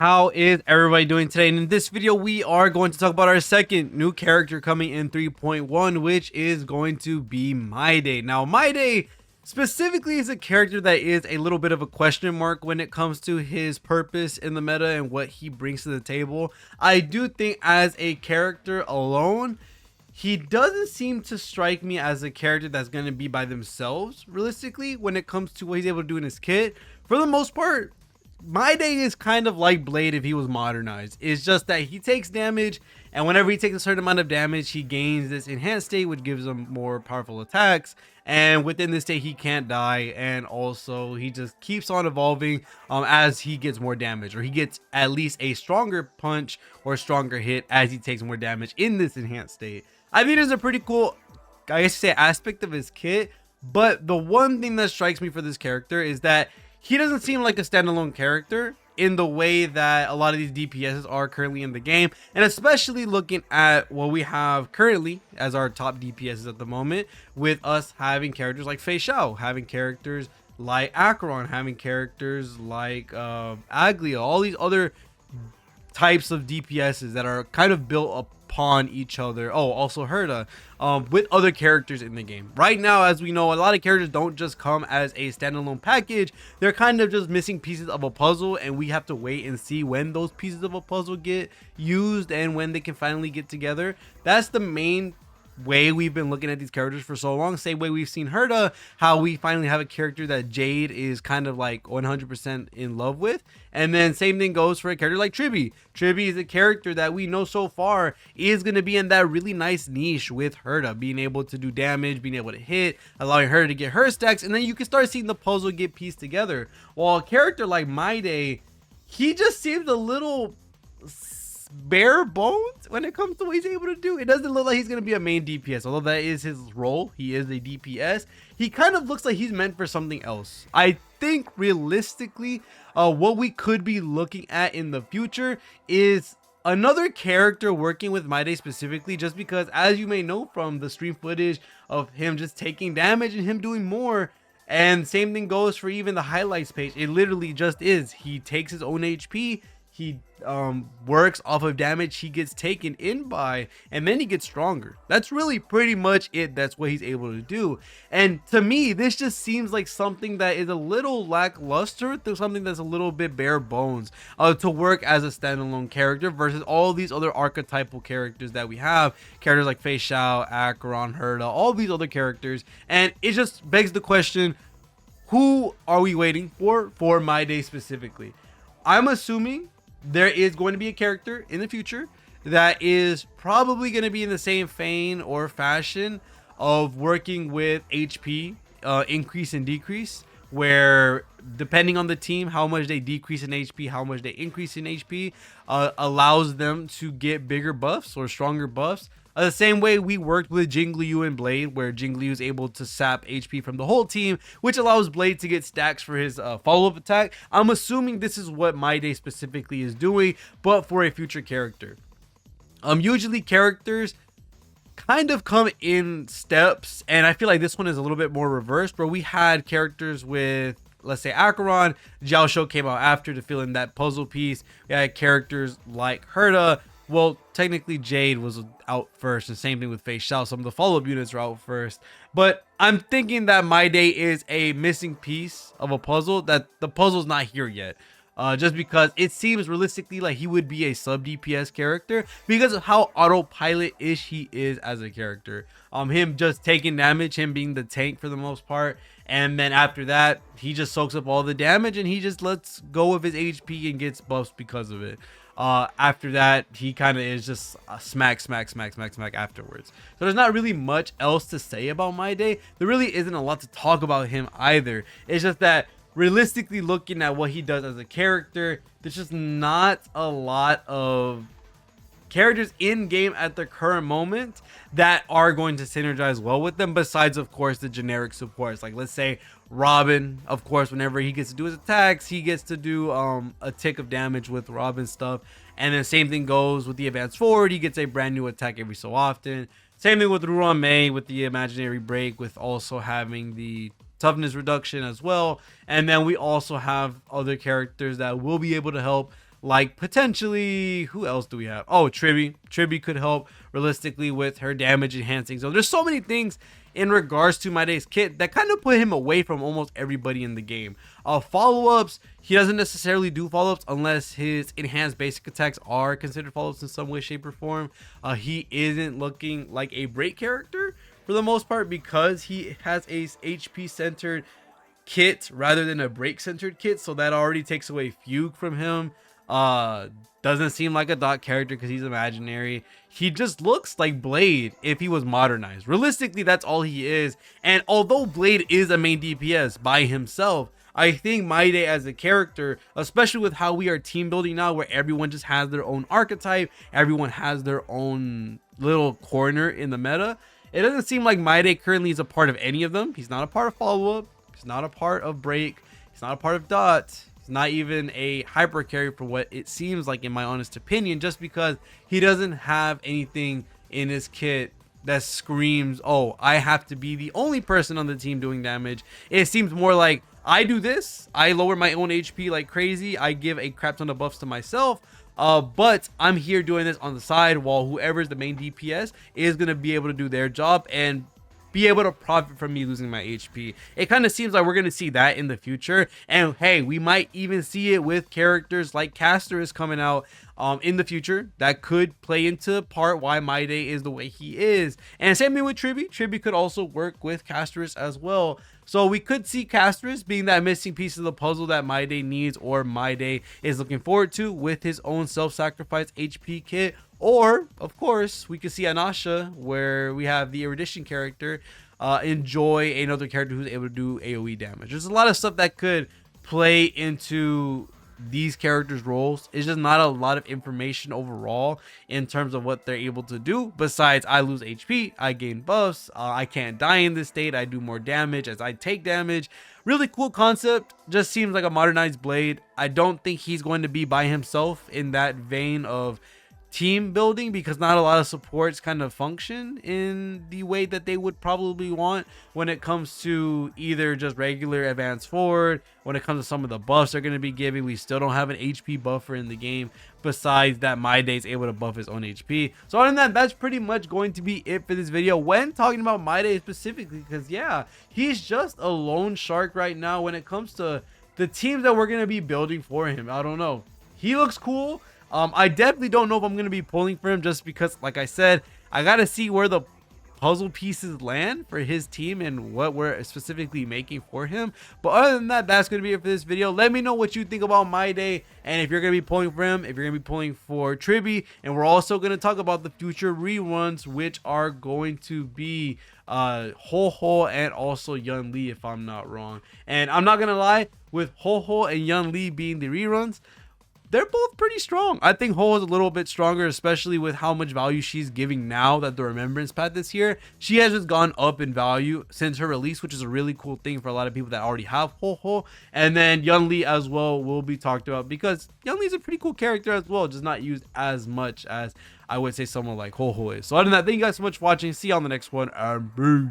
How is everybody doing today? And in this video, we are going to talk about our second new character coming in 3.1, which is going to be Mydei. Now, Mydei specifically is a character that is a little bit of a question mark when it comes to his purpose in the meta and what he brings to the table. I do think as a character alone, he doesn't seem to strike me as a character that's going to be by themselves, realistically, when it comes to what he's able to do in his kit. For the most part, Mydei is kind of like Blade if he was modernized. It's just that he takes damage, and whenever he takes a certain amount of damage, he gains this enhanced state, which gives him more powerful attacks. And within this state, he can't die, and also he just keeps on evolving as he gets more damage, or he gets at least a stronger punch or stronger hit as he takes more damage in this enhanced state. I think it's a pretty cool, I guess you say, aspect of his kit. But the one thing that strikes me for this character is that he doesn't seem like a standalone character in the way that a lot of these DPSs are currently in the game, and especially looking at what we have currently as our top DPSs at the moment, with us having characters like Fei Xiao, having characters like Acheron, having characters like Aglia, all these other types of DPSs that are kind of built upon each other. Oh, also Herda, with other characters in the game. Right now, as we know, a lot of characters don't just come as a standalone package. They're kind of just missing pieces of a puzzle, and we have to wait and see when those pieces of a puzzle get used and when they can finally get together. That's the main way we've been looking at these characters for so long. Same way we've seen Herda, how we finally have a character that Jade is kind of like 100% in love with. And then same thing goes for a character like Tribi. Tribi is a character that we know so far is going to be in that really nice niche with Herda, being able to do damage, being able to hit, allowing her to get her stacks, and then you can start seeing the puzzle get pieced together. While a character like Mydei, he just seems a little bare bones when it comes to what he's able to do. It doesn't look like he's going to be a main DPS, although that is his role. He is a DPS. He kind of looks like he's meant for something else. I think realistically, what we could be looking at in the future is another character working with Mydei specifically, just because, as you may know from the stream footage of him just taking damage and him doing more. And same thing goes for even the highlights page. It literally just is, he takes his own HP, he works off of damage he gets taken in by, and then he gets stronger. That's really pretty much it. That's what he's able to do. And to me, this just seems like something that is a little lackluster, to something that's a little bit bare bones to work as a standalone character versus all these other archetypal characters that we have. Characters like Fei Xiao, Acheron, Herda, all these other characters. And it just begs the question, who are we waiting for Mydei specifically? I'm assuming there is going to be a character in the future that is probably going to be in the same vein or fashion of working with HP increase and decrease, where depending on the team, how much they decrease in HP, how much they increase in HP, allows them to get bigger buffs or stronger buffs. The same way we worked with Jingliu and Blade, where Jingliu is able to sap HP from the whole team, which allows Blade to get stacks for his follow-up attack. I'm assuming this is what Mydei specifically is doing, but for a future character. Usually characters kind of come in steps, and I feel like this one is a little bit more reversed, where we had characters with, let's say, Acheron. Jiao Shou came out after to fill in that puzzle piece. We had characters like Herda. Well, technically Jade was out first, and same thing with Fei Xiao. Some of the follow-up units are out first. But I'm thinking that Mydei is a missing piece of a puzzle, that the puzzle's not here yet. Just because it seems realistically like he would be a sub DPS character because of how autopilot-ish he is as a character. Him just taking damage, him being the tank for the most part, and then after that, he just soaks up all the damage and he just lets go of his HP and gets buffs because of it. After that, he kind of is just smack afterwards. So there's not really much else to say about Mydei. There really isn't a lot to talk about him either. It's just that realistically, looking at what he does as a character, there's just not a lot of characters in game at the current moment that are going to synergize well with them, besides of course the generic supports. Like, let's say Robin, of course, whenever he gets to do his attacks, he gets to do a tick of damage with Robin stuff. And then same thing goes with the advanced forward, he gets a brand new attack every so often. Same thing with Ruan Mei with the imaginary break, with also having the toughness reduction as well. And then we also have other characters that will be able to help like potentially, who else do we have? Oh, Tribi could help realistically with her damage enhancing. So there's so many things in regards to Mydei's kit that kind of put him away from almost everybody in the game. Follow-ups, he doesn't necessarily do follow-ups unless his enhanced basic attacks are considered follow-ups in some way, shape, or form. He isn't looking like a break character for the most part because he has a HP centered kit rather than a break centered kit, so that already takes away fugue from him. Doesn't seem like a dot character because he's imaginary. He just looks like Blade if he was modernized. Realistically, that's all he is. And although Blade is a main DPS by himself, I think Mydei as a character, especially with how we are team building now, where everyone just has their own archetype, everyone has their own little corner in the meta, it doesn't seem like Mydei currently is a part of any of them. He's not a part of follow-up. He's not a part of break. He's not a part of dot. He's not even a hyper carry for what it seems like, in my honest opinion, just because he doesn't have anything in his kit that screams, oh, I have to be the only person on the team doing damage. It seems more like I do this. I lower my own HP like crazy. I give a crap ton of buffs to myself. But I'm here doing this on the side while whoever's the main DPS is going to be able to do their job and be able to profit from me losing my HP. It kind of seems like we're going to see that in the future. And hey, we might even see it with characters like Caster is coming out in the future. That could play into part why Mydei is the way he is. And same thing with Tribi. Tribi could also work with Casterus as well. So we could see Casterus being that missing piece of the puzzle that Mydei needs, or Mydei is looking forward to with his own self-sacrifice HP kit. Or, of course, we could see Anasha, where we have the Erudition character, enjoy another character who's able to do AoE damage. There's a lot of stuff that could play into these characters' roles. It's just not a lot of information overall in terms of what they're able to do. Besides, I lose HP, I gain buffs, I can't die in this state, I do more damage as I take damage. Really cool concept. Just seems like a modernized Blade. I don't think he's going to be by himself in that vein of team building, because not a lot of supports kind of function in the way that they would probably want when it comes to either just regular advanced forward. When it comes to some of the buffs they're going to be giving, we still don't have an HP buffer in the game besides that Mydei is able to buff his own HP. So other than that, that's pretty much going to be it for this video when talking about Mydei specifically, because yeah, he's just a lone shark right now when it comes to the teams that we're going to be building for him. I don't know, he looks cool. I definitely don't know if I'm going to be pulling for him, just because, like I said, I got to see where the puzzle pieces land for his team and what we're specifically making for him. But other than that, that's going to be it for this video. Let me know what you think about Mydei, and if you're going to be pulling for him, if you're going to be pulling for Tribi. And we're also going to talk about the future reruns, which are going to be REHOO and also Yun Li, if I'm not wrong. And I'm not going to lie, with REHOO and Yun Li being the reruns, they're both pretty strong. I think REHOO is a little bit stronger, especially with how much value she's giving now that the Remembrance Path is here. She has just gone up in value since her release, which is a really cool thing for a lot of people that already have REHOO. And then Yun Li as well will be talked about, because Yun Li is a pretty cool character as well, just not used as much as I would say someone like REHOO is. So other than that, thank you guys so much for watching. See you on the next one, and peace.